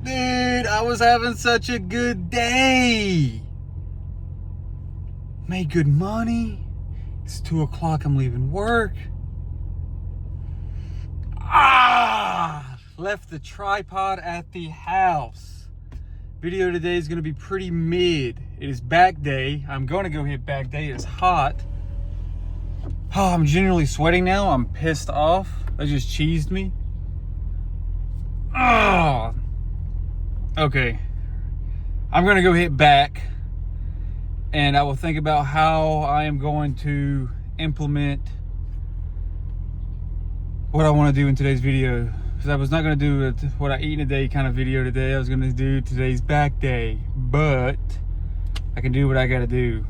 Dude, I was having such a good day. Made good money. It's 2 o'clock. I'm leaving work. Left the tripod at the house. Video today is going to be pretty mid. It is back day. I'm going to go hit back day. It's hot. Oh, I'm genuinely sweating now. I'm pissed off. That just cheesed me. Oh. Okay. I'm going to go hit back. And I will think about how I am going to implement what I want to do in today's video. Because I was not going to do what I eat in a day kind of video today. I was going to do today's back day. But I can do what I got to do.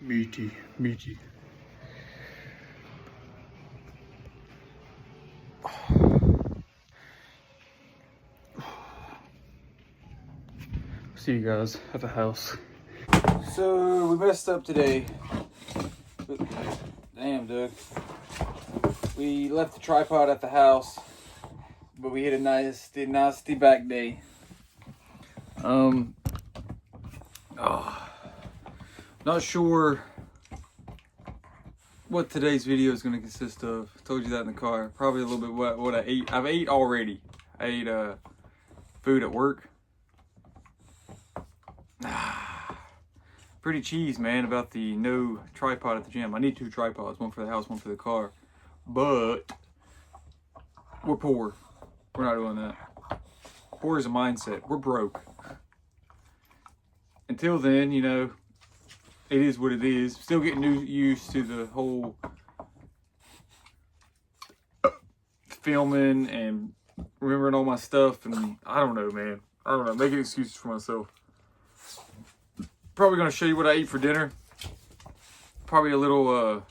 Meaty. See you guys at the house. So we messed up today. Damn, Doug. We left the tripod at the house, but we hit a nasty back day. Not sure what today's video is going to consist of. I told you that in the car. Probably a little bit what I ate. I've ate already. I ate food at work. Pretty cheese, man, about the no tripod at the gym. I need 2 tripods, one for the house, one for the car. But we're poor. We're not doing that. Poor is a mindset. We're broke. Until then, you know, it is what it is. Still getting used to the whole filming and remembering all my stuff. And I don't know, man. I don't know. Making excuses for myself. Probably going to show you what I eat for dinner. Probably a little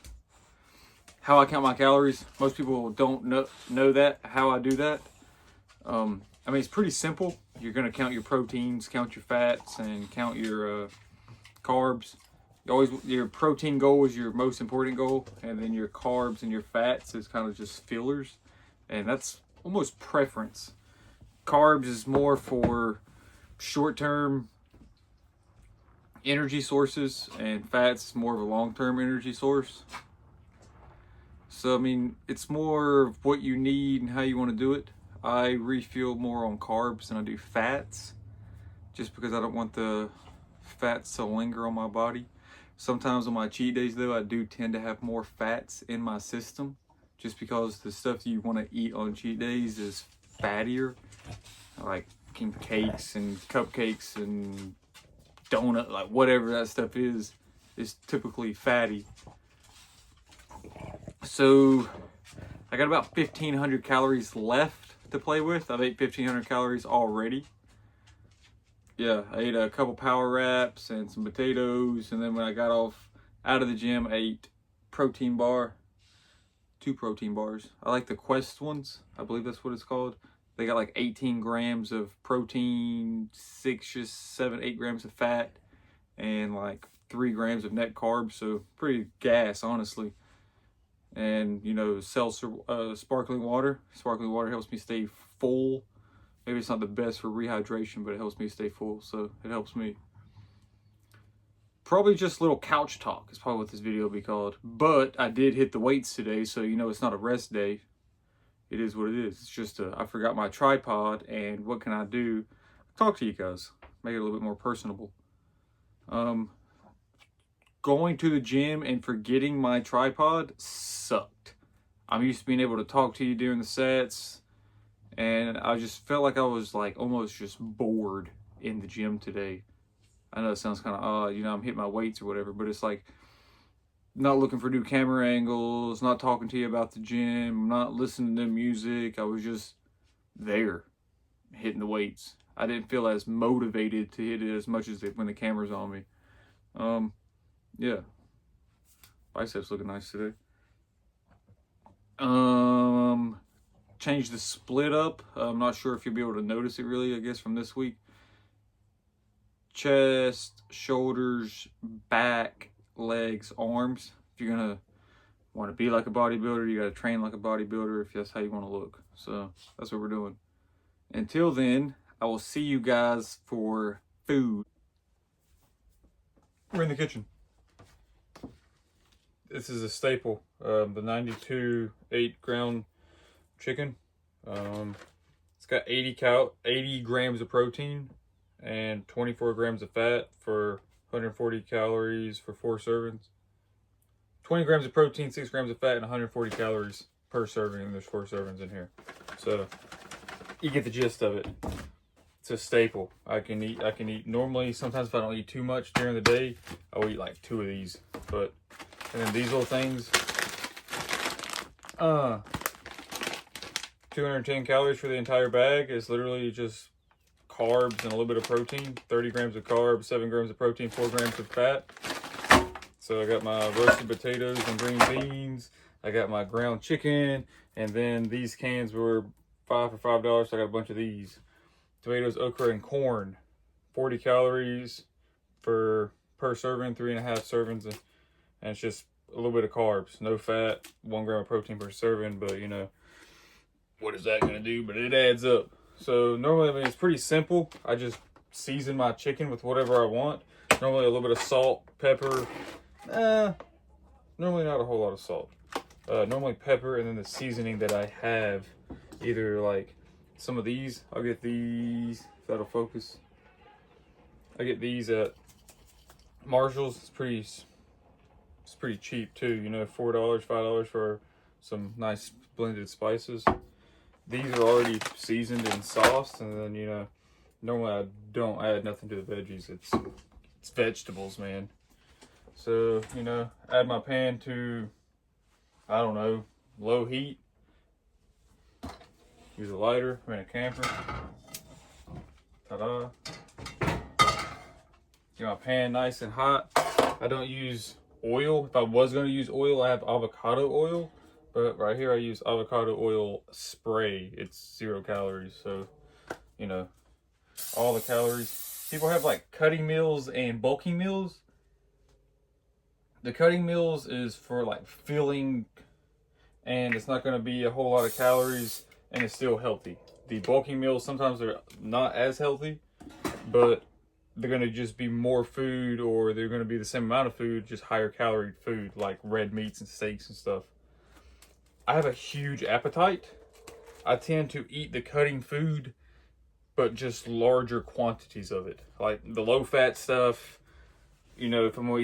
how I count my calories. Most people don't know that, how I do that. I mean, it's pretty simple. You're going to count your proteins, count your fats, and count your carbs. Your protein goal is your most important goal, and then your carbs and your fats is kind of just fillers, and that's almost preference. Carbs is more for short-term energy sources, and fats is more of a long-term energy source. So I mean, it's more of what you need and how you want to do it. I refuel more on carbs than I do fats, just because I don't want the fats to linger on my body. Sometimes on my cheat days though, I do tend to have more fats in my system, just because the stuff you want to eat on cheat days is fattier, like cakes and cupcakes and donut, like whatever that stuff is typically fatty. So I got about 1,500 calories left to play with. I've ate 1,500 calories already. Yeah, I ate a couple power wraps and some potatoes, and then when I got out of the gym, I ate protein bar, 2 protein bars. I like the Quest ones. I believe that's what it's called. They got like 18 grams of protein, 8 grams of fat, and like 3 grams of net carbs. So pretty gas, honestly. And you know, sparkling water. Sparkling water helps me stay full. Maybe it's not the best for rehydration, but it helps me stay full, so it helps me. Probably just a little couch talk is probably what this video will be called. But I did hit the weights today, so you know it's not a rest day. It is what it is. It's just I forgot my tripod, and what can I do? Talk to you guys. Make it a little bit more personable. going to the gym and forgetting my tripod sucked. I'm used to being able to talk to you during the sets, and I just felt like I was like almost just bored in the gym today. I know it sounds kind of odd, you know, I'm hitting my weights or whatever, but it's like not looking for new camera angles, not talking to you about the gym, not listening to music. I was just there hitting the weights. I didn't feel as motivated to hit it as much as when the camera's on me. Yeah. Biceps looking nice today. Changed the split up. I'm not sure if you'll be able to notice it really, I guess, from this week. Chest, shoulders, back, legs, arms. If you're gonna want to be like a bodybuilder, you gotta train like a bodybuilder if that's how you want to look. So that's what we're doing. Until then, I will see you guys for food. We're in the kitchen. This is a staple, the 92 8-ground chicken. It's got 80 grams of protein and 24 grams of fat for 140 calories for 4 servings. 20 grams of protein, 6 grams of fat, and 140 calories per serving, and there's 4 servings in here. So you get the gist of it. It's a staple. I can eat normally. Sometimes if I don't eat too much during the day, I'll eat like 2 of these. But and then these little things, 210 calories for the entire bag is literally just carbs and a little bit of protein. 30 grams of carbs, 7 grams of protein, 4 grams of fat. So I got my roasted potatoes and green beans. I got my ground chicken, and then these cans were $5 for $5. So I got a bunch of these. Tomatoes, okra, and corn. 40 calories per serving, 3.5 servings, and it's just a little bit of carbs, no fat, 1 gram of protein per serving. But you know, what is that gonna do? But it adds up. So normally, I mean, it's pretty simple. I just season my chicken with whatever I want. Normally a little bit of salt, pepper. Normally not a whole lot of salt. Normally pepper, and then the seasoning that I have, either like some of these. I'll get these, if that'll focus. I get these at Marshall's. It's pretty cheap too. You know, $4, $5 for some nice blended spices. These are already seasoned and sauced, and then, you know, normally I don't add nothing to the veggies. It's vegetables, man. So, you know, add my pan to, I don't know, low heat. Use a lighter. I'm in a camper. Ta-da. Get my pan nice and hot. I don't use oil. If I was going to use oil, I have avocado oil. But right here I use avocado oil spray. It's 0 calories. So, you know, all the calories. People have like cutting meals and bulking meals. The cutting meals is for like filling, and it's not going to be a whole lot of calories, and it's still healthy. The bulking meals, sometimes they're not as healthy, but they're going to just be more food, or they're going to be the same amount of food, just higher calorie food, like red meats and steaks and stuff. I have a huge appetite. I tend to eat the cutting food, but just larger quantities of it. Like the low fat stuff, you know, if I'm gonna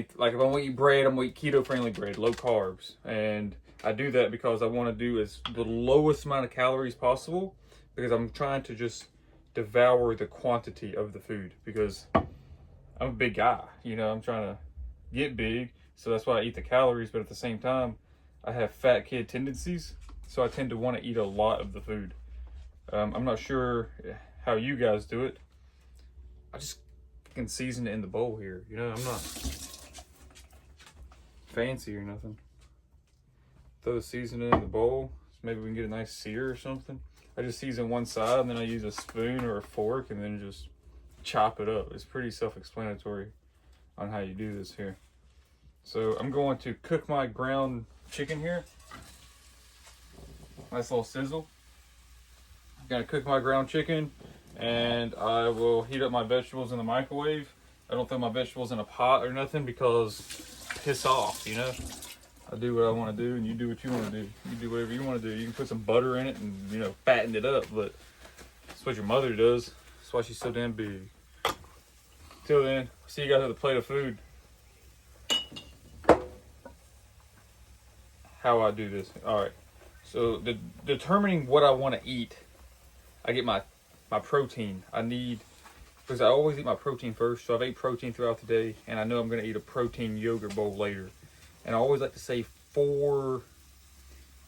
eat bread, I'm gonna eat keto friendly bread, low carbs. And I do that because I want to do the lowest amount of calories possible, because I'm trying to just devour the quantity of the food, because I'm a big guy, you know, I'm trying to get big. So that's why I eat the calories, but at the same time, I have fat kid tendencies, so I tend to want to eat a lot of the food. I'm not sure how you guys do it. I just can season it in the bowl here. You know, I'm not fancy or nothing. Throw the seasoning in the bowl. So maybe we can get a nice sear or something. I just season one side, and then I use a spoon or a fork, and then just chop it up. It's pretty self-explanatory on how you do this here. So I'm going to cook my ground chicken here. Nice little sizzle. I'm gonna cook my ground chicken, and I will heat up my vegetables in the microwave. I don't throw my vegetables in a pot or nothing, because piss off, you know. I do what I want to do, and you do what you want to do. You do whatever you want to do. You can put some butter in it and, you know, fatten it up, but that's what your mother does. That's why she's so damn big. Till then, see you guys with a plate of food. how I do this. All right. So determining what I want to eat, I get my protein. Because I always eat my protein first. So I've ate protein throughout the day, and I know I'm going to eat a protein yogurt bowl later. And I always like to say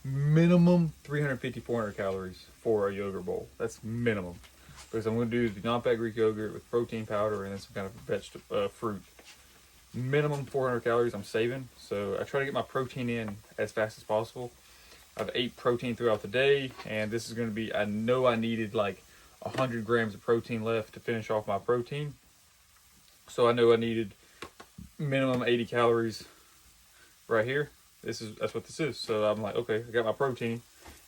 minimum 350, 400 calories for a yogurt bowl. That's minimum. Because I'm going to do the non-fat Greek yogurt with protein powder and then some kind of vegetable fruit. Minimum 400 calories I'm saving. So I try to get my protein in as fast as possible. I've ate protein throughout the day, and this is going to be, I know I needed like 100 grams of protein left to finish off my protein. So I know I needed minimum 80 calories right here. That's what this is. So I'm like, okay, I got my protein,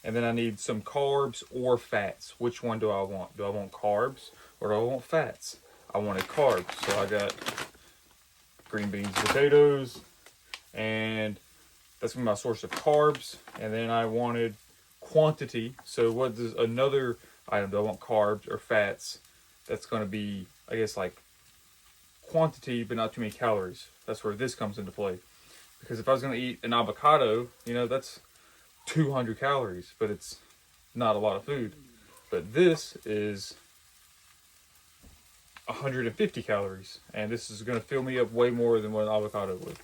and then I need some carbs or fats. Which one do I want? Do I want carbs or do I want fats? I wanted carbs, so I got green beans, potatoes, and that's gonna be my source of carbs. And then I wanted quantity. So what is another item? Do I want carbs or fats? That's gonna be, I guess, like quantity, but not too many calories. That's where this comes into play. Because if I was gonna eat an avocado, you know, that's 200 calories, but it's not a lot of food. But this is 150 calories, and this is going to fill me up way more than what an avocado would.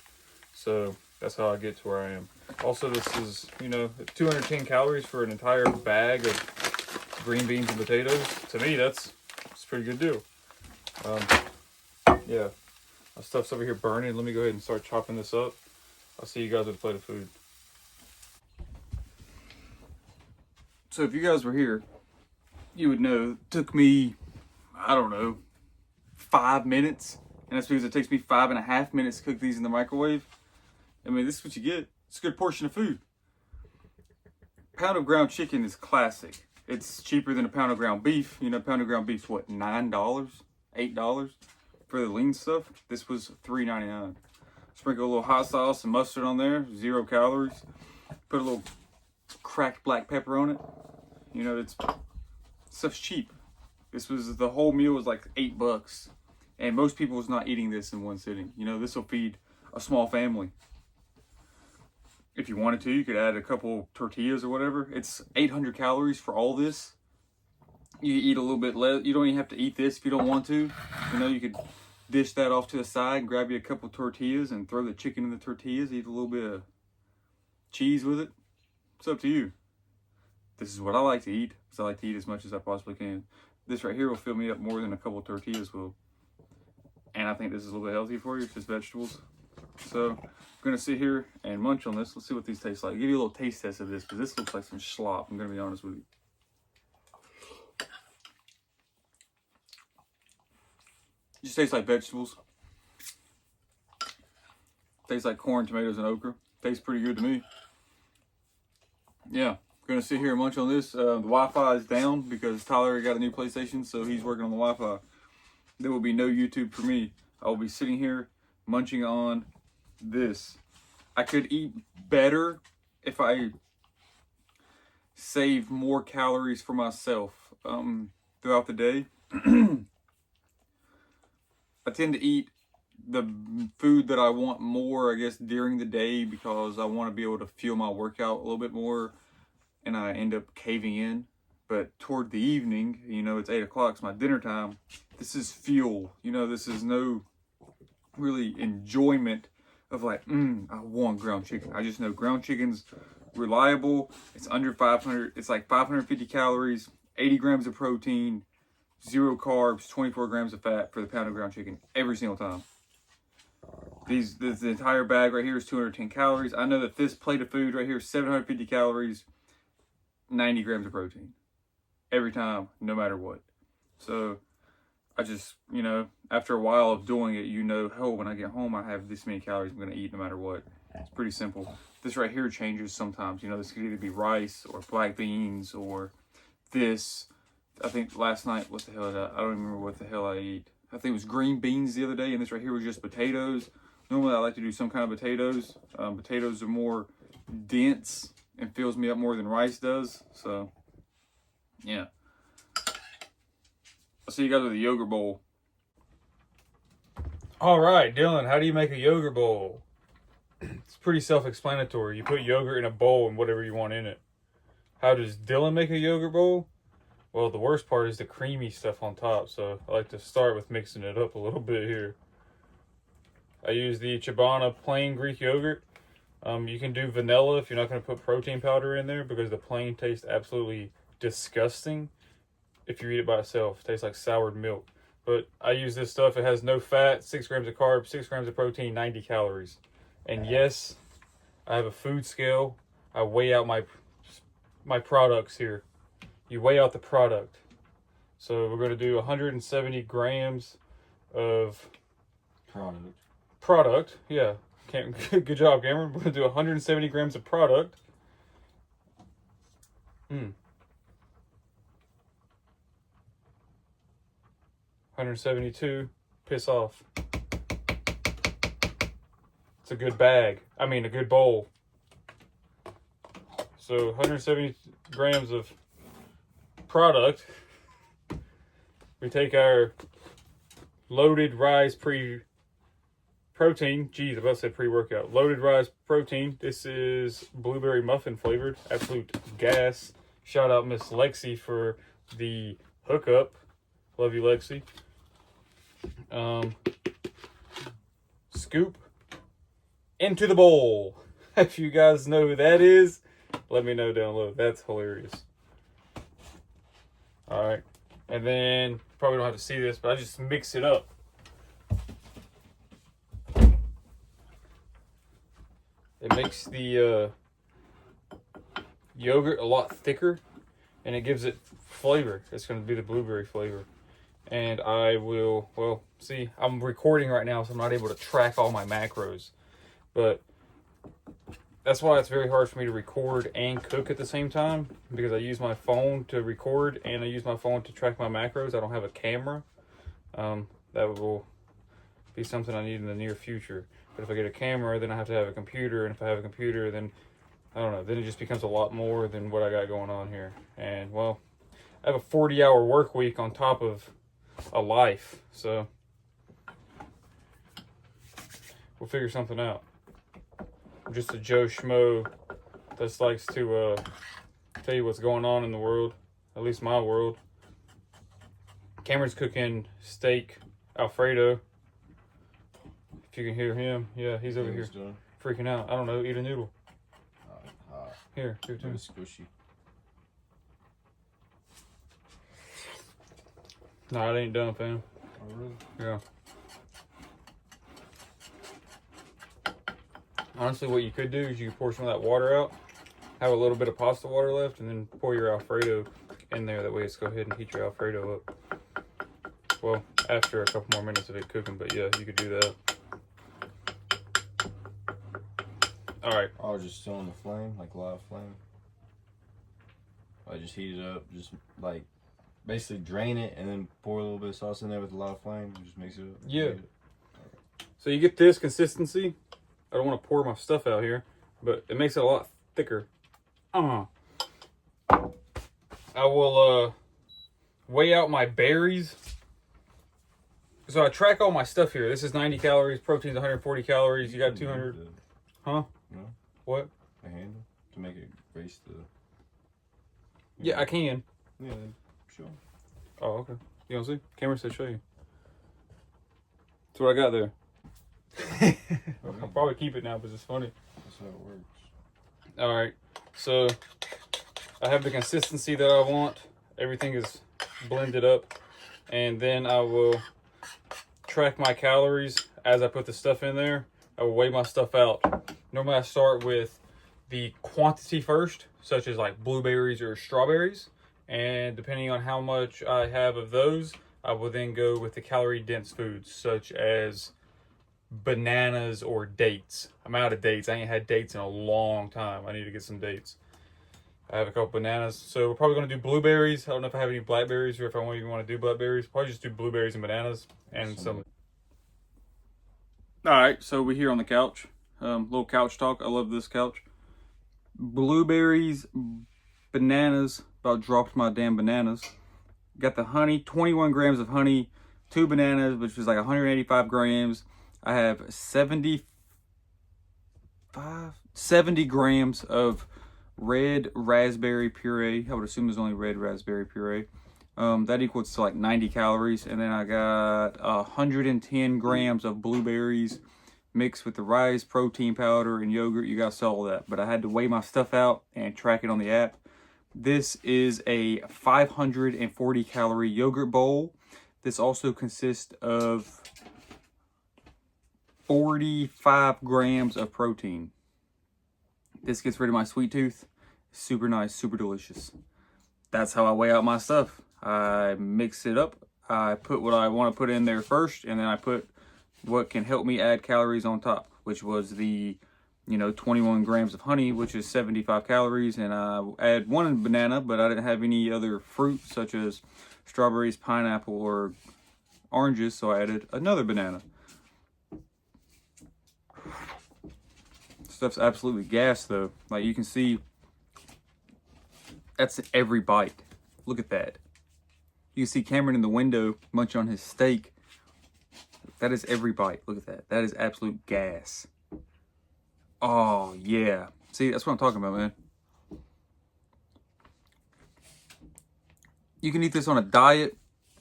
So that's how I get to where I am. Also, this is, you know, 210 calories for an entire bag of green beans and potatoes. To me, that's a pretty good deal. Yeah, my stuff's over here burning. Let me go ahead and start chopping this up. I'll see you guys with a plate of food. So if you guys were here, you would know it took me, I don't know, 5 minutes. And that's because it takes me 5.5 minutes to cook these in the microwave. I mean, this is what you get. It's a good portion of food. Pound of ground chicken is classic. It's cheaper than a pound of ground beef. You know, pound of ground beef's what, $9, $8 for the lean stuff. This was $3.99. Sprinkle a little hot sauce and mustard on there, 0 calories. Put a little cracked black pepper on it. You know, stuff's cheap. The whole meal was like $8, and most people was not eating this in one sitting. You know, this will feed a small family. If you wanted to, you could add a couple tortillas or whatever. It's 800 calories for all this. You eat a little bit less. You don't even have to eat this if you don't want to. You know, you could dish that off to the side, grab you a couple tortillas, and throw the chicken in the tortillas. Eat a little bit of cheese with it. It's up to you. This is what I like to eat, because I like to eat as much as I possibly can. This right here will fill me up more than a couple tortillas will. And I think this is a little bit healthy for you, it's just vegetables. So I'm gonna sit here and munch on this. Let's see what these taste like. I'll give you a little taste test of this, because this looks like some slop, I'm gonna be honest with you. It just tastes like vegetables. Tastes like corn, tomatoes, and okra. Tastes pretty good to me. Yeah. Gonna sit here and munch on this. The Wi-Fi is down because Tyler got a new PlayStation, so he's working on the Wi-Fi. There will be no YouTube for me. I will be sitting here munching on this. I could eat better if I save more calories for myself throughout the day. I tend to eat the food that I want more, I guess, during the day, because I want to be able to fuel my workout a little bit more. And I end up caving in. But toward the evening, you know, it's 8 o'clock, it's my dinner time. This is fuel. You know, this is no really enjoyment of like, I want ground chicken. I just know ground chicken's reliable. It's under 500, it's like 550 calories, 80 grams of protein, 0 carbs, 24 grams of fat for the pound of ground chicken every single time. The entire bag right here is 210 calories. I know that this plate of food right here is 750 calories, 90 grams of protein every time, no matter what. So I just, you know, after a while of doing it, you know, oh, when I get home, I have this many calories I'm going to eat no matter what. It's pretty simple. This right here changes sometimes. You know, this could either be rice or black beans or this. I think last night, what the hell did I don't remember what the hell I ate. I think it was green beans the other day, and this right here was just potatoes. Normally I like to do some kind of potatoes. Potatoes are more dense and fills me up more than rice does. So, yeah. I'll see you guys with a yogurt bowl. All right, Dylan, how do you make a yogurt bowl? It's pretty self-explanatory. You put yogurt in a bowl and whatever you want in it. How does Dylan make a yogurt bowl? Well, the worst part is the creamy stuff on top, so I like to start with mixing it up a little bit here. I use the Chobani plain Greek yogurt. You can do vanilla if you're not going to put protein powder in there, because the plain tastes absolutely disgusting if you eat it by itself. It tastes like soured milk. But I use this stuff. It has no fat, 6 grams of carbs, 6 grams of protein, 90 calories. And yes, I have a food scale. I weigh out my products here. You weigh out the product. So we're going to do 170 grams of product. Yeah. Good job, Cameron. We're going to do 170 grams of product. 172. Piss off. It's a good bag. I mean, a good bowl. So 170 grams of product. We take our loaded rise protein. Geez, I about to say pre-workout. Loaded rise protein. This is blueberry muffin flavored. Absolute gas. Shout out Miss Lexi for the hookup. Love you, Lexi. Scoop into the bowl. If you guys know who that is, let me know down below. That's hilarious. Alright. And then, probably don't have to see this, but I just mix it up. It makes the yogurt a lot thicker, and it gives it flavor. It's going to be the blueberry flavor. And I will, well, see, I'm recording right now, so I'm not able to track all my macros. But that's why it's very hard for me to record and cook at the same time, because I use my phone to record and I use my phone to track my macros. I don't have a camera. That will be something I need in the near future. But if I get a camera, then I have to have a computer, and if I have a computer, then I don't know, then it just becomes a lot more than what I got going on here. And well, I have a 40-hour work week on top of a life, so we'll figure something out. I'm just a Joe Schmo that likes to tell you what's going on in the world, at least my world. Cameron's cooking steak Alfredo. If you can hear him, yeah, he's over here freaking out. I don't know, eat a noodle. Here, give it to me. Squishy. No, it ain't done, fam. Oh, really? Yeah. Honestly, what you could do is you could pour some of that water out, have a little bit of pasta water left, and then pour your Alfredo in there. That way it's go ahead and heat your Alfredo up. Well, after a couple more minutes of it cooking, but yeah, you could do that. Alright. Oh, just still on the flame, like live flame. I just heat it up, just like basically drain it and then pour a little bit of sauce in there with a live flame and just mix it up. Yeah. So you get this consistency. I don't want to pour my stuff out here, but it makes it a lot thicker. I will weigh out my berries. So I track all my stuff here. This is 90 calories, protein's 140 calories. You got 200. Huh? No. What? A handle to make it race the. Yeah, I can. Yeah, sure. Oh, okay. You want to see? Camera said show you. That's what I got there. I'll probably keep it now because it's funny. That's how it works. Alright, so I have the consistency that I want. Everything is blended up. And then I will track my calories as I put the stuff in there. I will weigh my stuff out. Normally I start with the quantity first, such as like blueberries or strawberries. And depending on how much I have of those, I will then go with the calorie dense foods, such as bananas or dates. I'm out of dates. I ain't had dates in a long time. I need to get some dates. I have a couple bananas. So we're probably going to do blueberries. I don't know if I have any blackberries or if I even want to do blackberries. Probably just do blueberries and bananas and some. Alright, so we're here on the couch. Little couch talk. I love this couch. Blueberries, bananas. About dropped my damn bananas. Got the honey, 21 grams of honey, 2 bananas, which is like 185 grams. I have 70 70 grams of red raspberry puree. I would assume there's only red raspberry puree. That equals to like 90 calories. And then I got 110 grams of blueberries mixed with the rice, protein powder, and yogurt. You gotta sell all that. But I had to weigh my stuff out and track it on the app. This is a 540 calorie yogurt bowl. This also consists of 45 grams of protein. This gets rid of my sweet tooth. Super nice, super delicious. That's how I weigh out my stuff. I mix it up. I put what I want to put in there first, and then I put what can help me add calories on top, which was the 21 grams of honey, which is 75 calories, and I add one banana, but I didn't have any other fruit such as strawberries, pineapple, or oranges, so I added another banana. Stuff's absolutely gas though. Like you can see, that's every bite. Look at that. You can see Cameron in the window munch on his steak. That is every bite. Look at that. That is absolute gas. Oh yeah. See, that's what I'm talking about, man. You can eat this on a diet,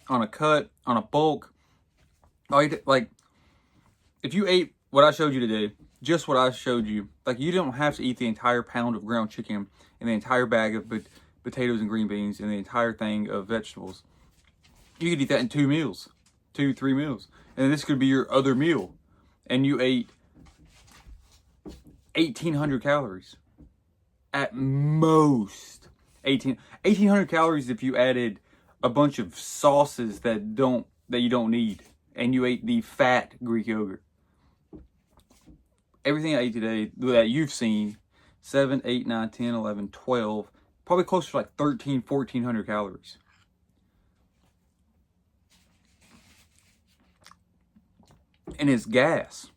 on a cut, on a bulk. Like, if you ate what I showed you today, just what I showed you, like you don't have to eat the entire pound of ground chicken and the entire bag of potatoes and green beans and the entire thing of vegetables. You could eat that in 2 meals, 2-3 meals. And this could be your other meal. And you ate 1,800 calories. At most. 1,800 calories if you added a bunch of sauces that you don't need. And you ate the fat Greek yogurt. Everything I ate today that you've seen, 7, 8, 9, 10, 11, 12, probably close to like 1,400 calories. And it's gas.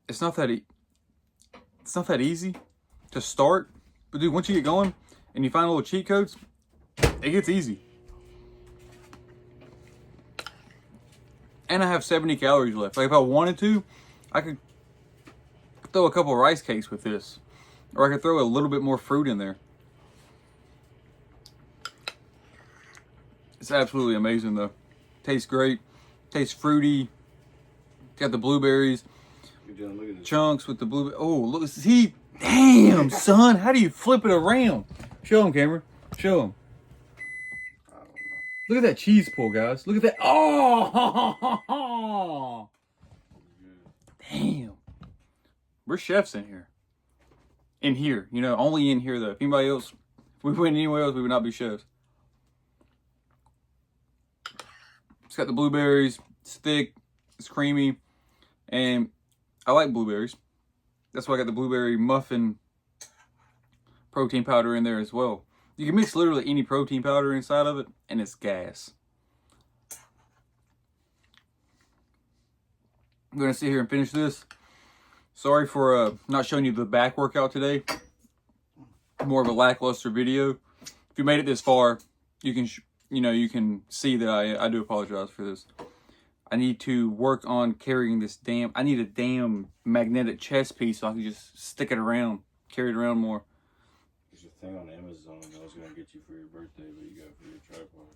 It's not that easy to start, but dude, once you get going and you find little cheat codes, it gets easy. And I have 70 calories left. Like if I wanted to, I could throw a couple of rice cakes with this. Or I could throw a little bit more fruit in there. It's absolutely amazing though. Tastes great. Tastes fruity. Got the blueberries. Look at this. Chunks with the blueberry. Oh, look. See? Damn, son. How do you flip it around? Show him, Cameron. Show him. Look at that cheese pull, guys. Look at that. Oh! Damn. We're chefs in here. In here. Only in here, though. If anybody else, if we went anywhere else, we would not be chefs. It's got the blueberries. It's thick. It's creamy. And I like blueberries. That's why I got the blueberry muffin protein powder in there as well. You can mix literally any protein powder inside of it, and it's gas. I'm going to sit here and finish this. Sorry for not showing you the back workout today. More of a lackluster video. If you made it this far, you can you can see that I do apologize for this. I need to work on carrying this I need a damn magnetic chest piece so I can just stick it around, carry it around more. There's a thing on Amazon I was gonna get you for your birthday, but you got it for your tripod.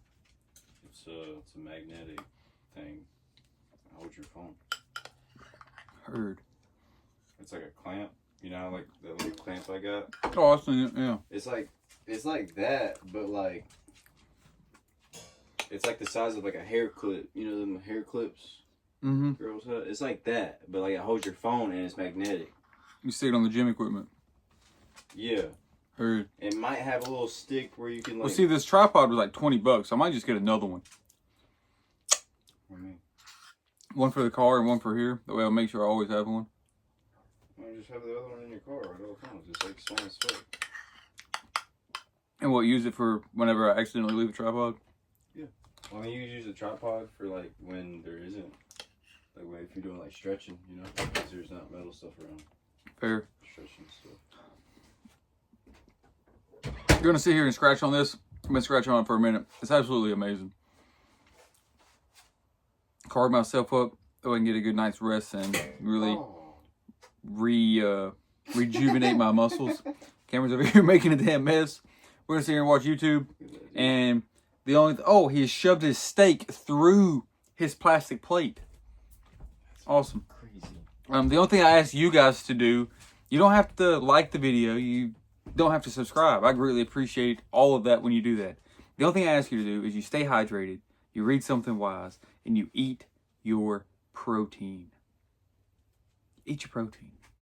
It's a magnetic thing. Hold your phone. Heard. It's like a clamp. Like that little clamp I got. Oh, I've seen it, yeah. It's like that, but like it's like the size of like a hair clip. Them hair clips girls have. It's like that, but like it holds your phone and it's magnetic. You stick it on the gym equipment. Yeah. Heard. It might have a little stick where you can like. Well, see, this tripod was like $20. I might just get another one. What do you mean? One for the car and one for here. That way I'll make sure I always have one. Why don't you just have the other one in your car at all times? It's like small as fuck. And we'll use it for whenever I accidentally leave a tripod. Yeah. Well, I mean, you can use the tripod for like when there isn't. Like if you're doing like stretching, because there's not metal stuff around. Fair. Stretching stuff. You're going to sit here and scratch on this. I'm going to scratch on it for a minute. It's absolutely amazing. Carve myself up so I can get a good night's rest and really rejuvenate my muscles. Cameron's over here making a damn mess. We're gonna sit here and watch YouTube. And the only he has shoved his steak through his plastic plate. Awesome. Crazy. The only thing I ask you guys to do, you don't have to like the video. You don't have to subscribe. I greatly appreciate all of that when you do that. The only thing I ask you to do is you stay hydrated, you read something wise, and you eat your protein. Eat your protein.